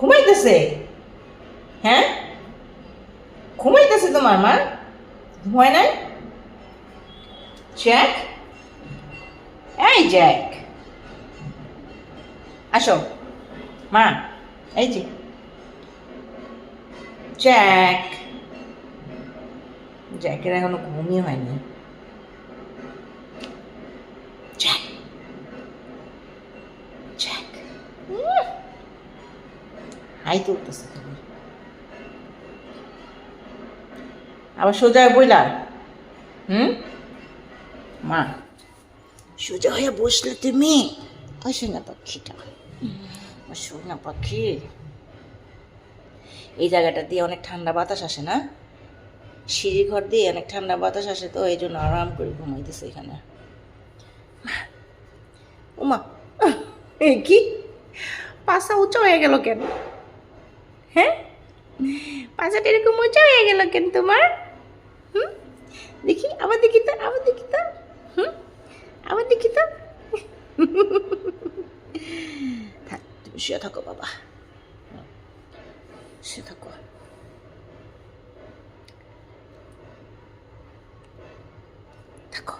ঘুমাইতেছে? হ্যাঁ, ঘুমাইতেছে তোমার মা? ঘুমায় নাই? জ্যাক, এই জ্যাক, আসো মা, এই যে জ্যাক। জ্যাকের এখনো ঘুমই হয়নি। জ্যাক, জ্যাক, হাই তুলতেছে তুমি। আবার সোজা বইলা, মা, সোজা হয়ে বসলে তুমি। আসো না পাখিটা, আসো না পাখি। এই জায়গাটা দিয়ে অনেক ঠান্ডা বাতাস আসে না, সিঁড়ি ঘর দিয়ে অনেক ঠান্ডা বাতাস আসে, তো এই জন্য আরাম করে ঘুমাইতেছে এখানে। উমা, কি পাশা উঁচু হয়ে গেল কেন? হ্যাঁ, পাশাটা এরকম উঁচু হয়ে গেল কেন তোমার? দেখি, আবার দেখি তো, আবার দেখি তো, আবার দেখি তো। থাক, তুমি শুয়ে থাকো বাবা, শুয়ে থাকো। থাকো।